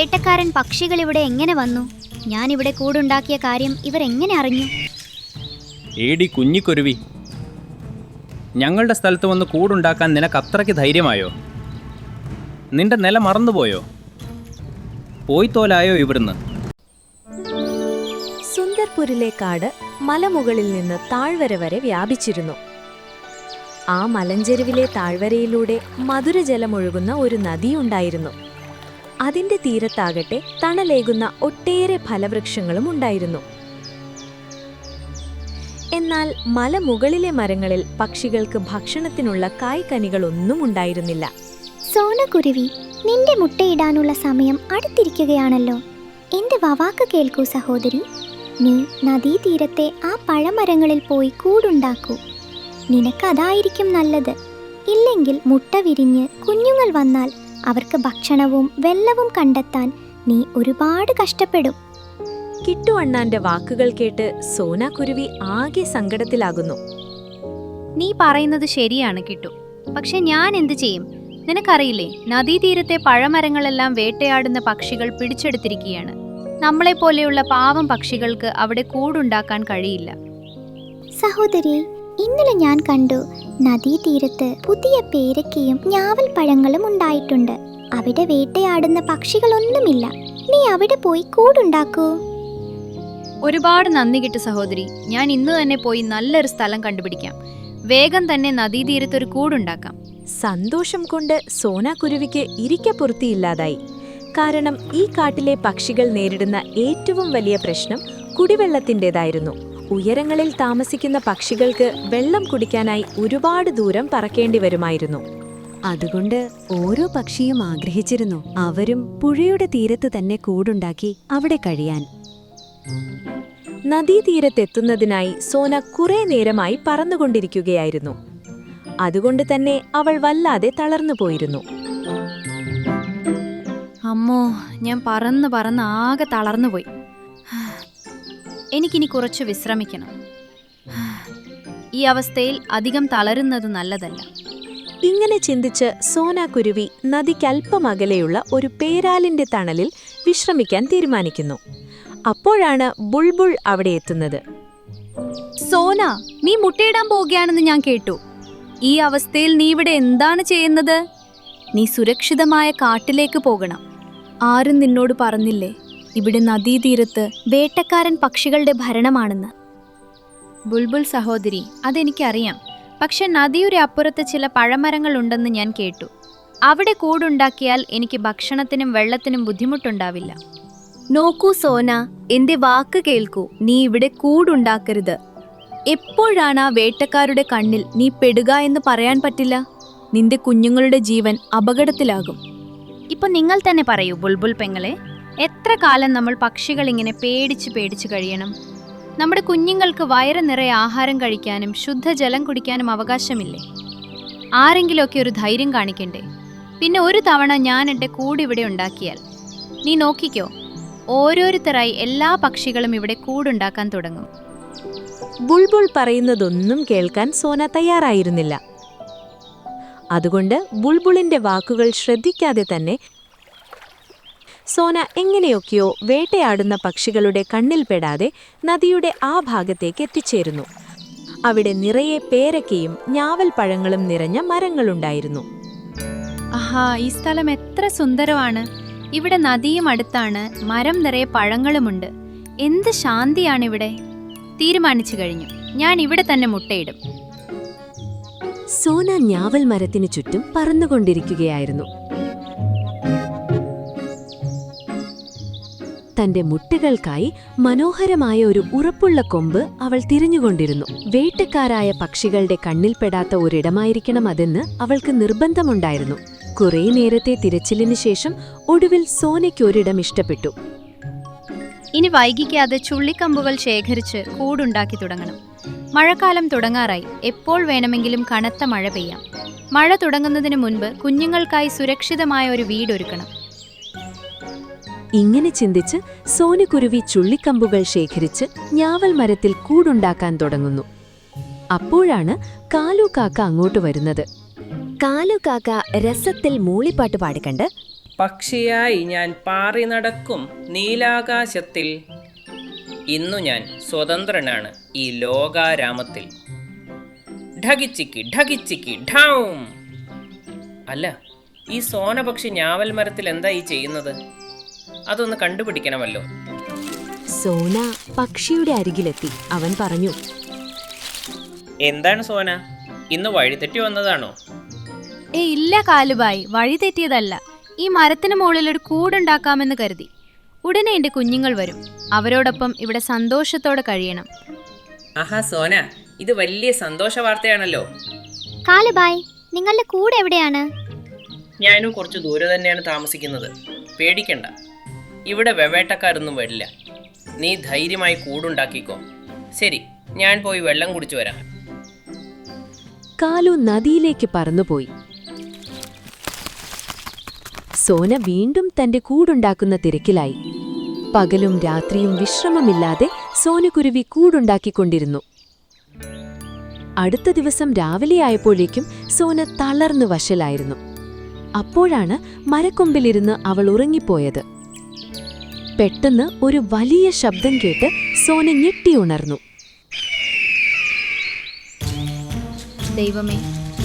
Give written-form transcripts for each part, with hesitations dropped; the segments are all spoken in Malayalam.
വേട്ടക്കാരൻ പക്ഷികൾ ഇവിടെ എങ്ങനെ വന്നു? ഞാനിവിടെ കൂടുണ്ടാക്കിയ കാര്യം ഇവർ എങ്ങനെ അറിഞ്ഞു? ഏടി കുഞ്ഞിക്കുരുവി, ഞങ്ങളുടെ സ്ഥലത്ത് വന്ന് കൂടുണ്ടാക്കാൻ നിനക്ക് അത്രയ്ക്ക് ധൈര്യമായോ? നിന്റെ നില മറന്നുപോയോ? പോയിത്തോലായോ ഇവിടുന്ന്? സുന്ദർപൂരിലെ കാട് മലമുകളിൽ നിന്ന് താഴ്വര വരെ വ്യാപിച്ചിരുന്നു. ആ മലഞ്ചെരുവിലെ താഴ്വരയിലൂടെ മധുരജലമൊഴുകുന്ന ഒരു നദിയുണ്ടായിരുന്നു. അതിന്റെ തീരത്താകട്ടെ തണലേകുന്ന ഒട്ടേറെ ഫലവൃക്ഷങ്ങളും ഉണ്ടായിരുന്നു. എന്നാൽ മലമുകളിലെ മരങ്ങളിൽ പക്ഷികൾക്ക് ഭക്ഷണത്തിനുള്ള കായ്കനികളൊന്നും ഉണ്ടായിരുന്നില്ല. സോനക്കുരുവി, നിന്റെ മുട്ടയിടാനുള്ള സമയം അടുത്തിരിക്കുകയാണല്ലോ. എന്റെ വവാക്ക് കേൾക്കൂ സഹോദരി. നീ നദീതീരത്തെ ആ പഴമരങ്ങളിൽ പോയി കൂടുണ്ടാക്കൂ. നിനക്കതായിരിക്കും നല്ലത്. ഇല്ലെങ്കിൽ മുട്ട വിരിഞ്ഞ് കുഞ്ഞുങ്ങൾ വന്നാൽ അവർക്ക് ഭക്ഷണവും വെള്ളവും കണ്ടെത്താൻ നീ ഒരുപാട് കഷ്ടപ്പെടും. കിട്ടുവണ്ണാന്റെ വാക്കുകൾ കേട്ട് സോനാക്കുരുവി ആകെ സങ്കടത്തിലാകുന്നു. നീ പറയുന്നത് ശരിയാണ് കിട്ടു. പക്ഷെ ഞാൻ എന്തു ചെയ്യും? നിനക്കറിയില്ലേ, നദീതീരത്തെ പഴമരങ്ങളെല്ലാം വേട്ടയാടുന്ന പക്ഷികൾ പിടിച്ചെടുത്തിരിക്കുകയാണ്. നമ്മളെപ്പോലെയുള്ള പാവം പക്ഷികൾക്ക് അവിടെ കൂടുണ്ടാക്കാൻ കഴിയില്ല. സഹോദരി, ഇന്നലെ ഞാൻ കണ്ടു, നദീതീരത്ത് പുതിയ പേരക്കയും ഞാവൽ പഴങ്ങളും ഉണ്ടായിട്ടുണ്ട്. അവിടെ വേട്ടയാടുന്ന പക്ഷികളൊന്നുമില്ല. നീ അവിടെ പോയി കൂടുണ്ടാക്കൂ. ഒരുപാട് നന്ദി കിട്ടു സഹോദരി. ഞാൻ ഇന്ന് തന്നെ പോയി നല്ലൊരു സ്ഥലം കണ്ടുപിടിക്കാം. വേഗം തന്നെ നദീതീരത്തൊരു കൂടുണ്ടാക്കാം. സന്തോഷം കൊണ്ട് സോനാക്കുരുവിക്ക് ഇരിക്കപ്പുറത്തിയില്ലാതായി. കാരണം ഈ കാട്ടിലെ പക്ഷികൾ നേരിടുന്ന ഏറ്റവും വലിയ പ്രശ്നം കുടിവെള്ളത്തിൻ്റെതായിരുന്നു. ഉയരങ്ങളിൽ താമസിക്കുന്ന പക്ഷികൾക്ക് വെള്ളം കുടിക്കാനായി ഒരുപാട് ദൂരം പറക്കേണ്ടി വരുമായിരുന്നു. അതുകൊണ്ട് ഓരോ പക്ഷിയും ആഗ്രഹിച്ചിരുന്നു അവരും പുഴയുടെ തീരത്ത് തന്നെ കൂടുണ്ടാക്കി അവിടെ കഴിയാൻ. നദീതീരത്തെത്തുന്നതിനായി സോന കുറെ നേരമായി പറന്നുകൊണ്ടിരിക്കുകയായിരുന്നു. അതുകൊണ്ട് തന്നെ അവൾ വല്ലാതെ തളർന്നുപോയിരുന്നു. അമ്മോ, ഞാൻ പറന്ന് ആകെ തളർന്നുപോയി. എനിക്കിനി കുറച്ച് വിശ്രമിക്കണം. ഈ അവസ്ഥയിൽ അധികം തളരുന്നത് നല്ലതല്ല. ഇങ്ങനെ ചിന്തിച്ച് സോനാക്കുരുവി നദിക്കൽപ്പമകലെയുള്ള ഒരു പേരാലിന്റെ തണലിൽ വിശ്രമിക്കാൻ തീരുമാനിക്കുന്നു. അപ്പോഴാണ് ബുൾബുൾ അവിടെ എത്തുന്നത്. സോന, നീ മുട്ടയിടാൻ പോവുകയാണെന്ന് ഞാൻ കേട്ടു. ഈ അവസ്ഥയിൽ നീ ഇവിടെ എന്താണ് ചെയ്യുന്നത്? നീ സുരക്ഷിതമായ കാട്ടിലേക്ക് പോകണം. ആരും നിന്നോട് പറഞ്ഞില്ലേ ഇവിടെ നദീതീരത്ത് വേട്ടക്കാരൻ പക്ഷികളുടെ ഭരണമാണെന്ന്? ബുൾബുൾ സഹോദരി, അതെനിക്കറിയാം. പക്ഷെ നദിയുടെ അപ്പുറത്ത് ചില പഴമരങ്ങൾ ഉണ്ടെന്ന് ഞാൻ കേട്ടു. അവിടെ കൂടുണ്ടാക്കിയാൽ എനിക്ക് ഭക്ഷണത്തിനും വെള്ളത്തിനും ബുദ്ധിമുട്ടുണ്ടാവില്ല. നോക്കൂ സോന, എന്റെ വാക്ക് കേൾക്കൂ. നീ ഇവിടെ കൂടുണ്ടാക്കരുത്. എപ്പോഴാണ് ആ വേട്ടക്കാരുടെ കണ്ണിൽ നീ പെടുക എന്ന് പറയാൻ പറ്റില്ല. നിന്റെ കുഞ്ഞുങ്ങളുടെ ജീവൻ അപകടത്തിലാകും. ഇപ്പൊ നിങ്ങൾ തന്നെ പറയൂ ബുൾബുൾ പെങ്ങളെ, എത്ര കാലം നമ്മൾ പക്ഷികൾ ഇങ്ങനെ പേടിച്ച് കഴിയണം? നമ്മുടെ കുഞ്ഞുങ്ങൾക്ക് വയറ് നിറയെ ആഹാരം കഴിക്കാനും ശുദ്ധജലം കുടിക്കാനും അവകാശമില്ലേ? ആരെങ്കിലുമൊക്കെ ഒരു ധൈര്യം കാണിക്കണ്ടേ? പിന്നെ ഒരു തവണ ഞാൻ എൻ്റെ കൂടിവിടെ ഉണ്ടാക്കിയാൽ നീ നോക്കിക്കോ, ഓരോരുത്തരായി എല്ലാ പക്ഷികളും ഇവിടെ കൂടുണ്ടാക്കാൻ തുടങ്ങും. ബുൾബുൾ പറയുന്നതൊന്നും കേൾക്കാൻ സോന തയ്യാറായിരുന്നില്ല. അതുകൊണ്ട് ബുൾബുളിന്റെ വാക്കുകൾ ശ്രദ്ധിക്കാതെ തന്നെ സോന എങ്ങനെയൊക്കെയോ വേട്ടയാടുന്ന പക്ഷികളുടെ കണ്ണിൽപ്പെടാതെ നദിയുടെ ആ ഭാഗത്തേക്ക് എത്തിച്ചേരുന്നു. അവിടെ നിറയെ പേരക്കയും ഞാവൽ പഴങ്ങളും നിറഞ്ഞ മരങ്ങളുണ്ടായിരുന്നു. ആഹാ, ഈ സ്ഥലം എത്ര സുന്ദരമാണ്! ഇവിടെ നദിയും അടുത്താണ്, മരം നിറയെ പഴങ്ങളുമുണ്ട്. എന്ത് ശാന്തിയാണിവിടെ! തീരുമാനിച്ചു കഴിഞ്ഞു, ഞാൻ ഇവിടെ തന്നെ മുട്ടയിടും. സോന ഞാവൽ മരത്തിനു ചുറ്റും പറന്നുകൊണ്ടിരിക്കുകയായിരുന്നു. തന്റെ മുട്ടകൾക്കായി മനോഹരമായ ഒരു ഉറപ്പുള്ള കൊമ്പ് അവൾ തിരഞ്ഞുകൊണ്ടിരുന്നു. വേട്ടക്കാരായ പക്ഷികളുടെ കണ്ണിൽപ്പെടാത്ത ഒരിടമായിരിക്കണം അതെന്ന് അവൾക്ക് നിർബന്ധമുണ്ടായിരുന്നു. കുറേ നേരത്തെ തിരച്ചിലിന് ശേഷം ഒടുവിൽ സോനയ്ക്ക് ഒരിടം ഇഷ്ടപ്പെട്ടു. ഇനി വൈകിക്കാതെ ചുള്ളിക്കമ്പുകൾ ശേഖരിച്ച് കൂടുണ്ടാക്കി തുടങ്ങണം. മഴക്കാലം തുടങ്ങാറായി. എപ്പോൾ വേണമെങ്കിലും കനത്ത മഴ പെയ്യാം. മഴ തുടങ്ങുന്നതിന് മുൻപ് കുഞ്ഞുങ്ങൾക്കായി സുരക്ഷിതമായ ഒരു വീടൊരുക്കണം. ഇങ്ങനെ ചിന്തിച്ച് സോനക്കുരുവി ചുള്ളിക്കമ്പുകൾ ശേഖരിച്ച് ഞാവൽ മരത്തിൽ കൂടുണ്ടാക്കാൻ തുടങ്ങുന്നു. അപ്പോഴാണ് കാലു കാക്ക അങ്ങോട്ട് വരുന്നത്. കാലു കാക്ക രസത്തിൽ മൂളിപ്പാട്ട് പാടിക്കണ്ട് പക്ഷിയായി ഞാൻ പാറി നടക്കും നീലാകാശത്തിൽ. ഇന്നു ഞാൻ സ്വതന്ത്രനാണ് ഈ ലോകാരാമത്തിൽ. ഢകിച്ചിക്കി ഢകിച്ചിക്കി ഢാവും. അല്ല, ഈ സോനപക്ഷി ഞാവൽ മരത്തിൽ എന്താ ഈ ചെയ്യുന്നത്? അതൊന്ന് കണ്ടുപിടിക്കണമല്ലോ. സോന പക്ഷിയുടെ അരികിലെത്തി. അവൻ പറഞ്ഞു, എന്താണ് സോന, ഇന്ന് വഴിതെറ്റി വന്നതാണോ? ഇല്ല കാലുബായി, വഴി തെറ്റിയതല്ല. ഈ മരത്തിന് മുകളിൽ ഒരു കൂടുണ്ടാക്കാമെന്ന് കരുതി. ഉടനെ എൻ്റെ കുഞ്ഞുങ്ങൾ വരും. അവരോടൊപ്പം ഇവിടെ സന്തോഷത്തോടെ കഴിയണം. ആഹാ സോന, ഇത് വലിയ സന്തോഷ വാർത്തയാണല്ലോ. കാലുബായ്, നിങ്ങളുടെ കൂടെ എവിടെയാണ്? ഞാനും കുറച്ച് ദൂരെ തന്നെയാണ് താമസിക്കുന്നത്. പേടിക്കണ്ട, ഇവിടെ വെവേട്ടക്കാരൊന്നും വരില്ല. നീ ധൈര്യമായി കൂടുണ്ടാക്കിക്കോ. ശരി, ഞാൻ പോയി വെള്ളം കുടിച്ചു വരാം. കാലു നദിയിലേക്ക് പറന്നുപോയി. സോന വീണ്ടും തന്റെ കൂടുണ്ടാക്കുന്ന തിരക്കിലായി. പകലും രാത്രിയും വിശ്രമമില്ലാതെ സോനക്കുരുവി കൂടുണ്ടാക്കിക്കൊണ്ടിരുന്നു. അടുത്ത ദിവസം രാവിലെയായപ്പോഴേക്കും സോന തളർന്നു വശലായിരുന്നു. അപ്പോഴാണ് മരക്കൊമ്പിലിരുന്ന് അവൾ ഉറങ്ങിപ്പോയത്. പെട്ടെന്ന് ഒരു വലിയ ശബ്ദം കേട്ട് സോന ഞെട്ടിയുണർന്നു. ദൈവമേ,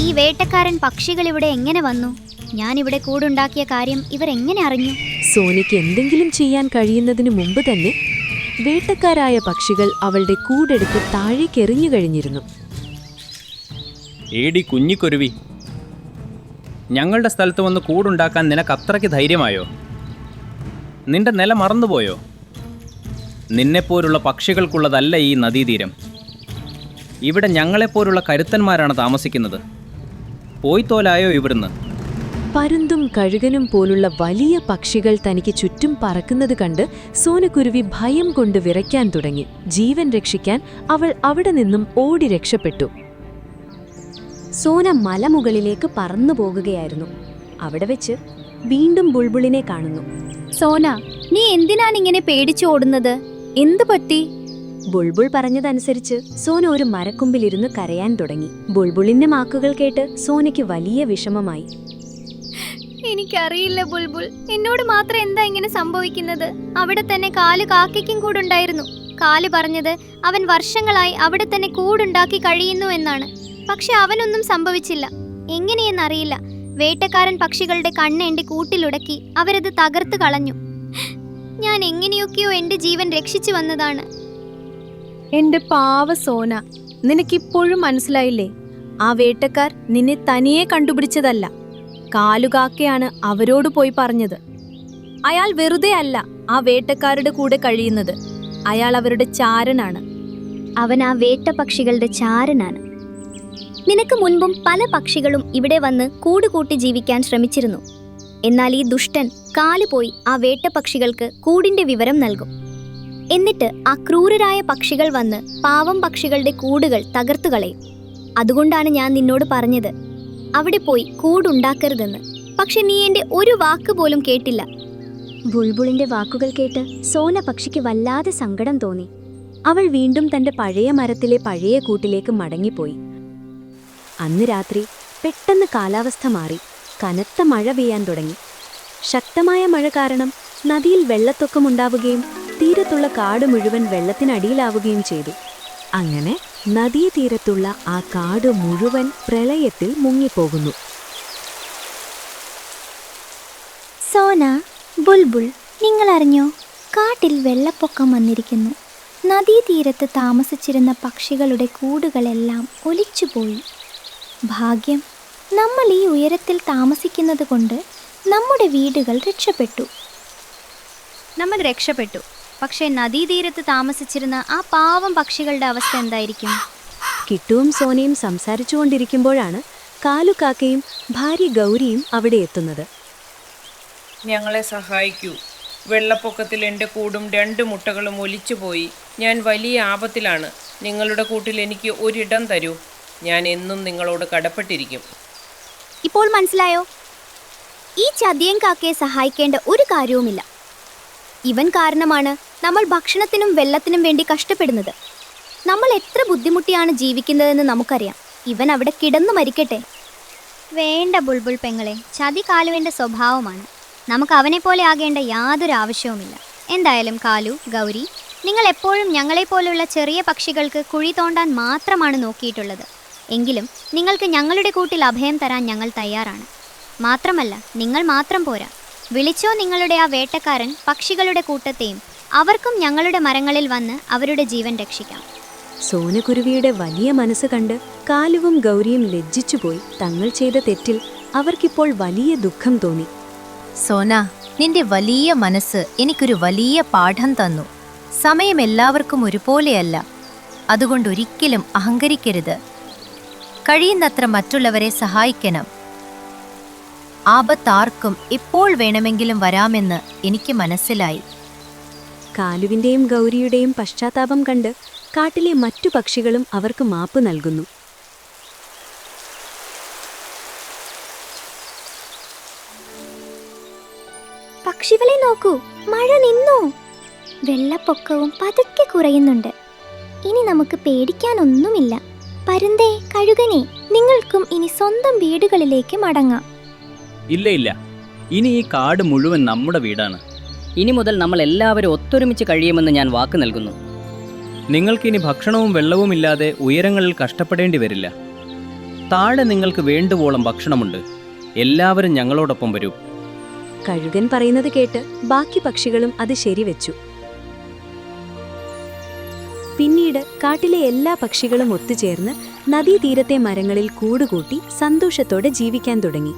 ഈ വേട്ടക്കാരൻ പക്ഷികൾ ഇവിടെ എങ്ങനെ വന്നു? ഞാനിവിടെ കൂടുണ്ടാക്കിയ കാര്യം ഇവർ എങ്ങനെ അറിഞ്ഞു? സോനയ്ക്ക് എന്തെങ്കിലും ചെയ്യാൻ കഴിയുന്നതിനു മുമ്പ് തന്നെ വേട്ടക്കാരായ പക്ഷികൾ അവളുടെ കൂടെടുത്ത് താഴേക്കെറിഞ്ഞു കഴിഞ്ഞിരുന്നു. ഏടി കുഞ്ഞിക്കൊരുവി, ഞങ്ങളുടെ സ്ഥലത്ത് വന്ന് കൂടുണ്ടാക്കാൻ നിനക്ക് അത്രയ്ക്ക് ധൈര്യമായോ? നിന്റെ നില മറന്നുപോയോ? നിന്നെപ്പോലുള്ള പക്ഷികൾക്കുള്ളതല്ല ഈ നദീതീരം. ഇവിടെ ഞങ്ങളെപ്പോലുള്ള കരുത്തന്മാരാണ് താമസിക്കുന്നത്. പോയിത്തോലായോ ഇവിടുന്ന്? പരുന്തും കഴുകനും പോലുള്ള വലിയ പക്ഷികൾ തനിക്ക് ചുറ്റും പറക്കുന്നത് കണ്ട് സോനക്കുരുവി ഭയം കൊണ്ട് വിറയ്ക്കാൻ തുടങ്ങി. ജീവൻ രക്ഷിക്കാൻ അവൾ അവിടെ നിന്നും ഓടി രക്ഷപ്പെട്ടു. സോന മലമുകളിലേക്ക് പറന്നു പോകുകയായിരുന്നു. അവിടെ വെച്ച് വീണ്ടും ബുൾബുളിനെ കാണുന്നു. സോന, നീ എന്തിനാണ് ഇങ്ങനെ പേടിച്ചു ഓടുന്നത്? എന്തു പറ്റി? ബുൾബുൾ പറഞ്ഞതനുസരിച്ച് സോന ഒരു മരക്കൊമ്പിലിരുന്ന് കരയാൻ തുടങ്ങി. ബുൾബുളിന്റെ വാക്കുകൾ കേട്ട് സോനയ്ക്ക് വലിയ വിഷമമായി. എനിക്കറിയില്ല ബുൾബുൾ, എന്നോട് മാത്രം എന്താ ഇങ്ങനെ സംഭവിക്കുന്നത്? അവിടെ തന്നെ കാല് കാക്കയ്ക്കും കൂടുണ്ടായിരുന്നു. കാല് പറഞ്ഞത് അവൻ വർഷങ്ങളായി അവിടെ തന്നെ കൂടുണ്ടാക്കി കഴിയുന്നു എന്നാണ്. പക്ഷെ അവനൊന്നും സംഭവിച്ചില്ല. എങ്ങനെയെന്നറിയില്ല. വേട്ടക്കാരൻ പക്ഷികളുടെ കണ്ണ് എന്റെ കൂട്ടിലുടക്കി അവരത് തകർത്ത് കളഞ്ഞു. ഞാൻ എങ്ങനെയൊക്കെയോ എന്റെ ജീവൻ രക്ഷിച്ചു വന്നതാണ്. എന്റെ പാവ സോന, നിനക്കിപ്പോഴും മനസ്സിലായില്ലേ? ആ വേട്ടക്കാർ നിന്നെ തനിയെ കണ്ടുപിടിച്ചതല്ല. കാലുകാക്കയാണ് അവരോട് പോയി പറഞ്ഞത്. അയാൾ വെറുതെ അല്ല ആ വേട്ടക്കാരുടെ കൂടെ കഴിയുന്നത്. അയാൾ അവരുടെ ചാരനാണ്. അവൻ ആ വേട്ടപക്ഷികളുടെ ചാരനാണ്. നിനക്ക് മുൻപും പല പക്ഷികളും ഇവിടെ വന്ന് കൂടുകൂട്ടി ജീവിക്കാൻ ശ്രമിച്ചിരുന്നു. എന്നാൽ ഈ ദുഷ്ടൻ കാലുപോയി ആ വേട്ടപക്ഷികൾക്ക് കൂടിന്റെ വിവരം നൽകും. എന്നിട്ട് ആ ക്രൂരരായ പക്ഷികൾ വന്ന് പാവം പക്ഷികളുടെ കൂടുകൾ തകർത്തു കളയും. അതുകൊണ്ടാണ് ഞാൻ നിന്നോട് പറഞ്ഞത് അവിടെ പോയി കൂടുണ്ടാക്കരുതെന്ന്. പക്ഷെ നീ എൻ്റെ ഒരു വാക്ക് പോലും കേട്ടില്ല. ബുൾബുളിന്റെ വാക്കുകൾ കേട്ട് സോന പക്ഷിക്ക് വല്ലാതെ സങ്കടം തോന്നി. അവൾ വീണ്ടും തന്റെ പഴയ മരത്തിലെ പഴയ കൂട്ടിലേക്ക് മടങ്ങിപ്പോയി. അന്ന് രാത്രി പെട്ടെന്ന് കാലാവസ്ഥ മാറി. കനത്ത മഴ പെയ്യാൻ തുടങ്ങി. ശക്തമായ മഴ കാരണം നദിയിൽ വെള്ളത്തൊക്കമുണ്ടാവുകയും തീരത്തുള്ള കാട് മുഴുവൻ വെള്ളത്തിനടിയിലാവുകയും ചെയ്തു. അങ്ങനെ നദീതീരത്തുള്ള ആ കാട് മുഴുവൻ പ്രളയത്തിൽ മുങ്ങിപ്പോകുന്നു. സോന, ബുൾബുൾ, നിങ്ങൾ അറിഞ്ഞോ? കാട്ടിൽ വെള്ളപ്പൊക്കം വന്നിരിക്കുന്നു. നദീതീരത്ത് താമസിച്ചിരുന്ന പക്ഷികളുടെ കൂടുകളെല്ലാം ഒലിച്ചുപോയി. ഭാഗ്യം, നമ്മൾ ഈ ഉയരത്തിൽ താമസിക്കുന്നത് കൊണ്ട് നമ്മുടെ വീടുകൾ രക്ഷപ്പെട്ടു. നമ്മൾ രക്ഷപ്പെട്ടു. പക്ഷേ നദീതീരത്ത് താമസിച്ചിരുന്ന ആ പാവം പക്ഷികളുടെ അവസ്ഥ എന്തായിരിക്കും? കിട്ടുവും സോനയും സംസാരിച്ചുകൊണ്ടിരിക്കുമ്പോഴാണ് കാലുകാക്കയും ഭാര്യ ഗൗരിയും അവിടെ എത്തുന്നത്. ഞങ്ങളെ സഹായിക്കൂ. വെള്ളപ്പൊക്കത്തിൽ എൻ്റെ കൂടും 2 മുട്ടകളും ഒലിച്ചുപോയി. ഞാൻ വലിയ ആപത്തിലാണ്. നിങ്ങളുടെ കൂട്ടിൽ എനിക്ക് ഒരിടം തരൂ. ഞാൻ എന്നും നിങ്ങളോട് കടപ്പെട്ടിരിക്കും. ഇപ്പോൾ മനസ്സിലായോ? ഈ ചതിയൻ കാക്കയെ സഹായിക്കേണ്ട ഒരു കാര്യവുമില്ല. ഇവൻ കാരണമാണ് നമ്മൾ ഭക്ഷണത്തിനും വെള്ളത്തിനും വേണ്ടി കഷ്ടപ്പെടുന്നത്. നമ്മൾ എത്ര ബുദ്ധിമുട്ടിയാണ് ജീവിക്കുന്നതെന്ന് നമുക്കറിയാം. ഇവൻ അവിടെ കിടന്നു മരിക്കട്ടെ. വേണ്ട ബുൾബുൾ പെങ്ങളെ, ചതി കാലുവിൻ്റെ സ്വഭാവമാണ്. നമുക്ക് അവനെപ്പോലെ ആകേണ്ട യാതൊരു ആവശ്യവുമില്ല. എന്തായാലും കാലു, ഗൗരി, നിങ്ങൾ എപ്പോഴും ഞങ്ങളെപ്പോലുള്ള ചെറിയ പക്ഷികൾക്ക് കുഴി തോണ്ടാൻ മാത്രമാണ് നോക്കിയിട്ടുള്ളത്. എങ്കിലും നിങ്ങൾക്ക് ഞങ്ങളുടെ കൂട്ടിൽ അഭയം തരാൻ ഞങ്ങൾ തയ്യാറാണ്. മാത്രമല്ല, നിങ്ങൾ മാത്രം പോരാ, വിളിച്ചോ നിങ്ങളുടെ ആ വേട്ടക്കാരൻ പക്ഷികളുടെ കൂട്ടത്തെയും. അവർക്കും ഞങ്ങളുടെ മരങ്ങളിൽ വന്ന് അവരുടെ ജീവൻ രക്ഷിക്കാം. സോനക്കുരുവിയുടെ വലിയ മനസ്സ് കണ്ട് കാലുവും ഗൗരിയും ലജ്ജിച്ചുപോയി. തങ്ങൾ ചെയ്ത തെറ്റിൽ അവർക്കിപ്പോൾ വലിയ ദുഃഖം തോന്നി. സോന, നിന്റെ വലിയ മനസ്സ് എനിക്കൊരു വലിയ പാഠം തന്നു. സമയം എല്ലാവർക്കും ഒരുപോലെയല്ല. അതുകൊണ്ടൊരിക്കലും അഹങ്കരിക്കരുത്. കഴിയുന്നത്ര മറ്റുള്ളവരെ സഹായിക്കണം. ആപത്താർക്കും എപ്പോൾ വേണമെങ്കിലും വരാമെന്ന് എനിക്ക് മനസ്സിലായി. കാലുവിന്റെയും ഗൗരിയുടെയും പശ്ചാത്താപം കണ്ട് കാട്ടിലെ മറ്റു പക്ഷികളും അവർക്ക് മാപ്പ് നൽകുന്നു. പക്ഷികളെ നോക്കൂ, മഴ നിന്നു. വെള്ളപ്പൊക്കവും പതുക്കെ കുറയുന്നുണ്ട്. ഇനി നമുക്ക് പേടിക്കാനൊന്നുമില്ല. പരുന്തേ, കഴുകനെ, നിങ്ങൾക്കും ഇനി സ്വന്തം വീടുകളിലേക്ക് മടങ്ങാം. ഇല്ല ഇല്ല, ഇനി ഈ കാട് മുഴുവൻ നമ്മുടെ വീടാണ്. ഇനി മുതൽ നമ്മൾ എല്ലാവരും ഒത്തൊരുമിച്ച് കഴിയുമെന്ന് ഞാൻ വാക്ക് നൽകുന്നു. നിങ്ങൾക്കിനി ഭക്ഷണവും വെള്ളവും ഇല്ലാതെ ഉയരങ്ങളിൽ കഷ്ടപ്പെടേണ്ടി വരില്ല. താഴെ നിങ്ങൾക്ക് വേണ്ടുവോളം ഭക്ഷണമുണ്ട്. എല്ലാവരും ഞങ്ങളോടൊപ്പം വരൂ. കഴുകൻ പറയുന്നത് കേട്ട് ബാക്കി പക്ഷികളും അത് ശരിവെച്ചു. പിന്നീട് കാട്ടിലെ എല്ലാ പക്ഷികളും ഒത്തുചേർന്ന് നദീതീരത്തെ മരങ്ങളിൽ കൂടുകൂട്ടി സന്തോഷത്തോടെ ജീവിക്കാൻ തുടങ്ങി.